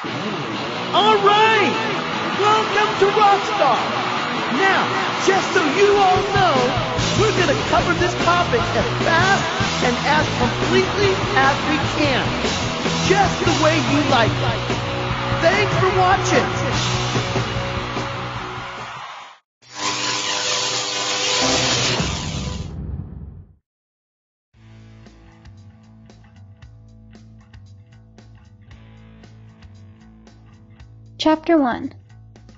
Alright! Welcome to Rockstar! Now, just so you all know, we're gonna cover this topic as fast and as completely as we can. Just the way you like it. Thanks for watching! Chapter 1.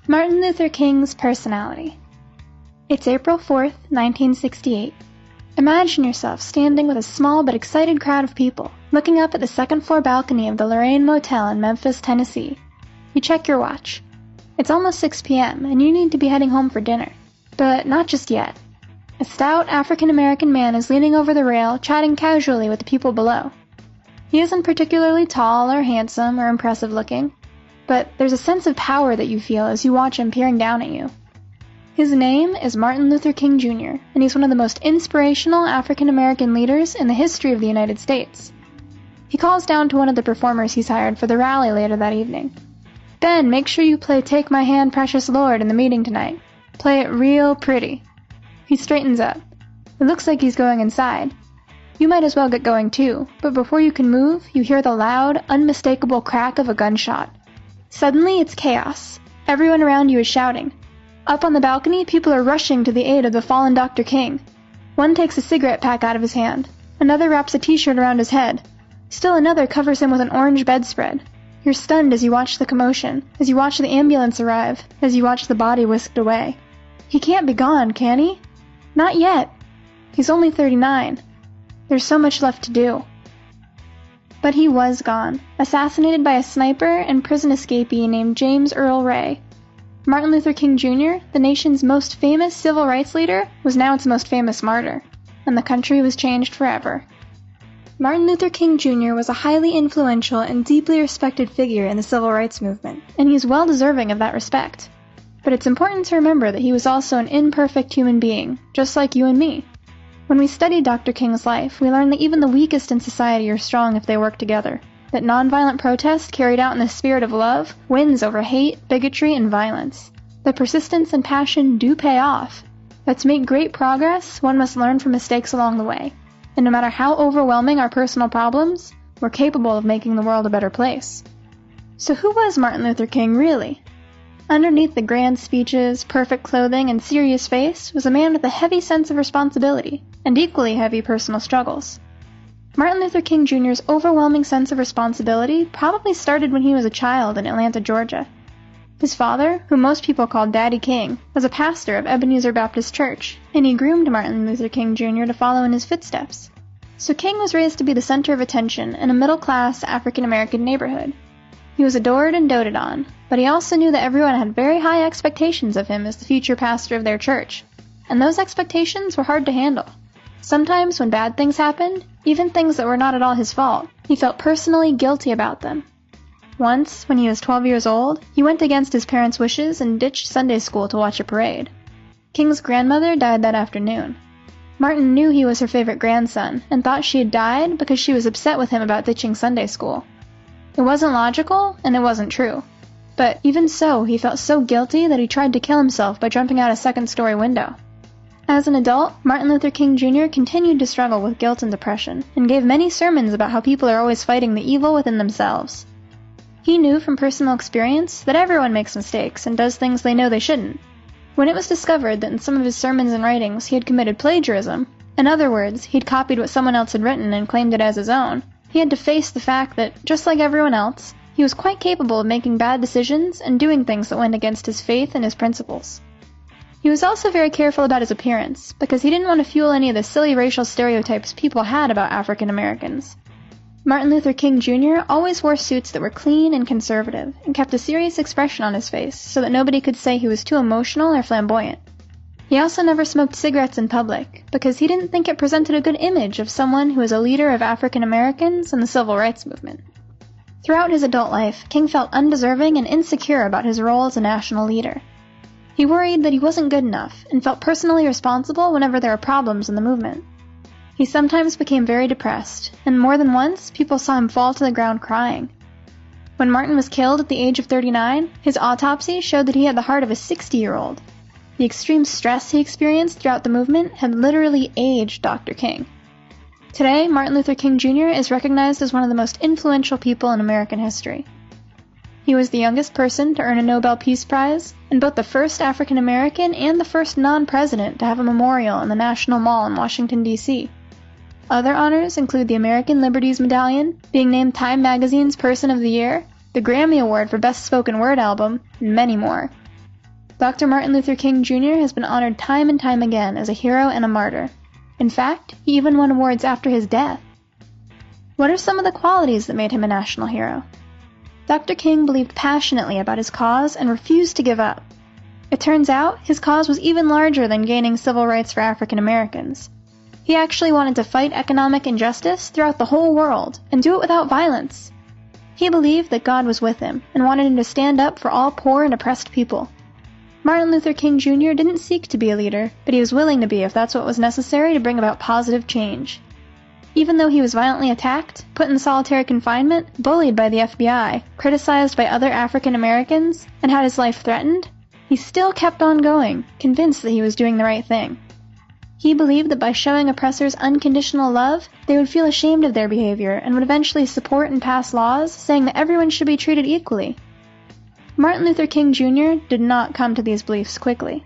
Martin Luther King's Personality. It's April 4th, 1968. Imagine yourself standing with a small but excited crowd of people, looking up at the second-floor balcony of the Lorraine Motel in Memphis, Tennessee. You check your watch. It's almost 6 p.m., and you need to be heading home for dinner. But not just yet. A stout African-American man is leaning over the rail, chatting casually with the people below. He isn't particularly tall or handsome or impressive-looking, but there's a sense of power that you feel as you watch him peering down at you. His name is Martin Luther King Jr., and he's one of the most inspirational African-American leaders in the history of the United States. He calls down to one of the performers he's hired for the rally later that evening. "Ben, make sure you play Take My Hand, Precious Lord in the meeting tonight. Play it real pretty." He straightens up. It looks like he's going inside. You might as well get going too, but before you can move, you hear the loud, unmistakable crack of a gunshot. Suddenly, it's chaos. Everyone around you is shouting. Up on the balcony, people are rushing to the aid of the fallen Dr. King. One takes a cigarette pack out of his hand. Another wraps a t-shirt around his head. Still another covers him with an orange bedspread. You're stunned as you watch the commotion, as you watch the ambulance arrive, as you watch the body whisked away. He can't be gone, can he? Not yet. He's only 39. There's so much left to do. But he was gone, assassinated by a sniper and prison escapee named James Earl Ray. Martin Luther King Jr., the nation's most famous civil rights leader, was now its most famous martyr, and the country was changed forever. Martin Luther King Jr. was a highly influential and deeply respected figure in the civil rights movement, and he's well deserving of that respect. But it's important to remember that he was also an imperfect human being, just like you and me. When we study Dr. King's life, we learn that even the weakest in society are strong if they work together, that nonviolent protest carried out in the spirit of love wins over hate, bigotry, and violence. That persistence and passion do pay off, but to make great progress, one must learn from mistakes along the way. And no matter how overwhelming our personal problems, we're capable of making the world a better place. So who was Martin Luther King really? Underneath the grand speeches, perfect clothing, and serious face was a man with a heavy sense of responsibility, and equally heavy personal struggles. Martin Luther King Jr.'s overwhelming sense of responsibility probably started when he was a child in Atlanta, Georgia. His father, whom most people called Daddy King, was a pastor of Ebenezer Baptist Church, and he groomed Martin Luther King Jr. to follow in his footsteps. So King was raised to be the center of attention in a middle-class African-American neighborhood. He was adored and doted on, but he also knew that everyone had very high expectations of him as the future pastor of their church, and those expectations were hard to handle. Sometimes when bad things happened, even things that were not at all his fault, he felt personally guilty about them. Once, when he was 12 years old, he went against his parents' wishes and ditched Sunday school to watch a parade. King's grandmother died that afternoon. Martin knew he was her favorite grandson, and thought she had died because she was upset with him about ditching Sunday school. It wasn't logical, and it wasn't true. But even so, he felt so guilty that he tried to kill himself by jumping out a second-story window. As an adult, Martin Luther King Jr. continued to struggle with guilt and depression, and gave many sermons about how people are always fighting the evil within themselves. He knew from personal experience that everyone makes mistakes and does things they know they shouldn't. When it was discovered that in some of his sermons and writings he had committed plagiarism, in other words, he'd copied what someone else had written and claimed it as his own, he had to face the fact that, just like everyone else, he was quite capable of making bad decisions and doing things that went against his faith and his principles. He was also very careful about his appearance, because he didn't want to fuel any of the silly racial stereotypes people had about African Americans. Martin Luther King Jr. always wore suits that were clean and conservative, and kept a serious expression on his face so that nobody could say he was too emotional or flamboyant. He also never smoked cigarettes in public, because he didn't think it presented a good image of someone who was a leader of African Americans in the civil rights movement. Throughout his adult life, King felt undeserving and insecure about his role as a national leader. He worried that he wasn't good enough, and felt personally responsible whenever there were problems in the movement. He sometimes became very depressed, and more than once, people saw him fall to the ground crying. When Martin was killed at the age of 39, his autopsy showed that he had the heart of a 60-year-old. The extreme stress he experienced throughout the movement had literally aged Dr. King. Today, Martin Luther King Jr. is recognized as one of the most influential people in American history. He was the youngest person to earn a Nobel Peace Prize, and both the first African American and the first non-president to have a memorial in the National Mall in Washington, D.C. Other honors include the American Liberties Medallion, being named Time Magazine's Person of the Year, the Grammy Award for Best Spoken Word Album, and many more. Dr. Martin Luther King Jr. has been honored time and time again as a hero and a martyr. In fact, he even won awards after his death. What are some of the qualities that made him a national hero? Dr. King believed passionately about his cause and refused to give up. It turns out his cause was even larger than gaining civil rights for African Americans. He actually wanted to fight economic injustice throughout the whole world and do it without violence. He believed that God was with him and wanted him to stand up for all poor and oppressed people. Martin Luther King Jr. didn't seek to be a leader, but he was willing to be if that's what was necessary to bring about positive change. Even though he was violently attacked, put in solitary confinement, bullied by the FBI, criticized by other African Americans, and had his life threatened, he still kept on going, convinced that he was doing the right thing. He believed that by showing oppressors unconditional love, they would feel ashamed of their behavior and would eventually support and pass laws saying that everyone should be treated equally. Martin Luther King Jr. did not come to these beliefs quickly.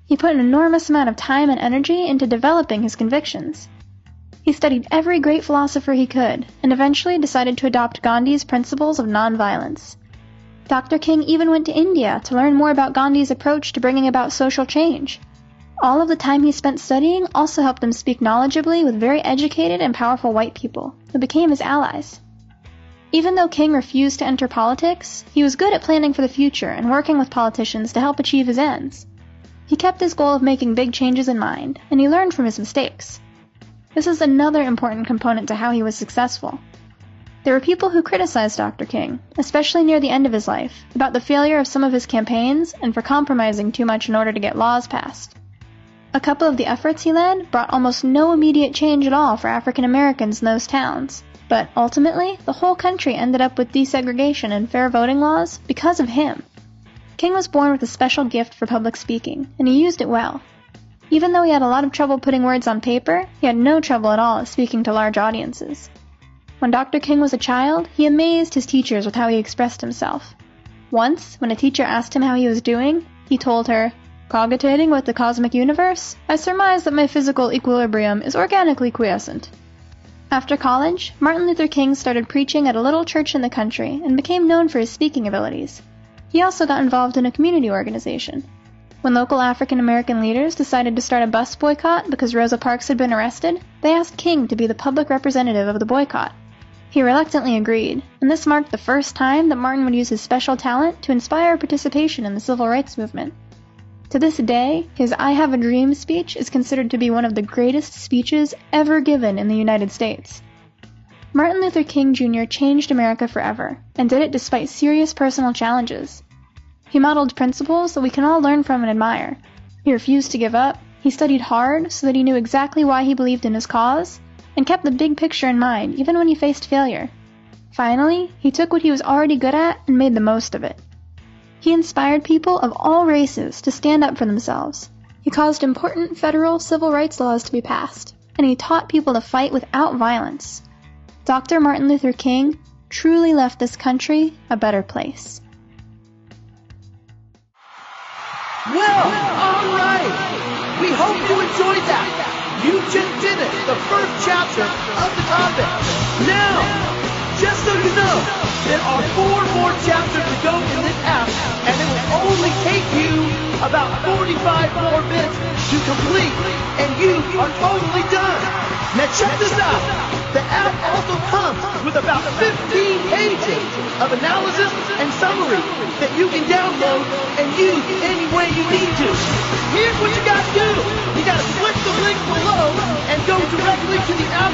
He put an enormous amount of time and energy into developing his convictions. He studied every great philosopher he could, and eventually decided to adopt Gandhi's principles of nonviolence. Dr. King even went to India to learn more about Gandhi's approach to bringing about social change. All of the time he spent studying also helped him speak knowledgeably with very educated and powerful white people, who became his allies. Even though King refused to enter politics, he was good at planning for the future and working with politicians to help achieve his ends. He kept his goal of making big changes in mind, and he learned from his mistakes. This is another important component to how he was successful. There were people who criticized Dr. King, especially near the end of his life, about the failure of some of his campaigns and for compromising too much in order to get laws passed. A couple of the efforts he led brought almost no immediate change at all for African Americans in those towns, but ultimately, the whole country ended up with desegregation and fair voting laws because of him. King was born with a special gift for public speaking, and he used it well. Even though he had a lot of trouble putting words on paper, he had no trouble at all speaking to large audiences. When Dr. King was a child, he amazed his teachers with how he expressed himself. Once, when a teacher asked him how he was doing, he told her, "Cogitating with the cosmic universe, I surmise that my physical equilibrium is organically quiescent." After college, Martin Luther King started preaching at a little church in the country and became known for his speaking abilities. He also got involved in a community organization. When local African American leaders decided to start a bus boycott because Rosa Parks had been arrested, they asked King to be the public representative of the boycott. He reluctantly agreed, and this marked the first time that Martin would use his special talent to inspire participation in the civil rights movement. To this day, his "I Have a Dream" speech is considered to be one of the greatest speeches ever given in the United States. Martin Luther King Jr. changed America forever, and did it despite serious personal challenges. He modeled principles that we can all learn from and admire. He refused to give up, he studied hard so that he knew exactly why he believed in his cause, and kept the big picture in mind even when he faced failure. Finally, he took what he was already good at and made the most of it. He inspired people of all races to stand up for themselves. He caused important federal civil rights laws to be passed, and he taught people to fight without violence. Dr. Martin Luther King truly left this country a better place. Well, all right. We hope you enjoyed that. You just did it, the first chapter of the topic. Now, just so you know, there are 4 more chapters to go in this app, and it will only take you about 45 more minutes to complete, and you are totally done. Now check this out. The app also comes with about 15 pages of analysis and summary that you can download and use any way you need to. Here's what you gotta do. You gotta click the link below and go directly to the app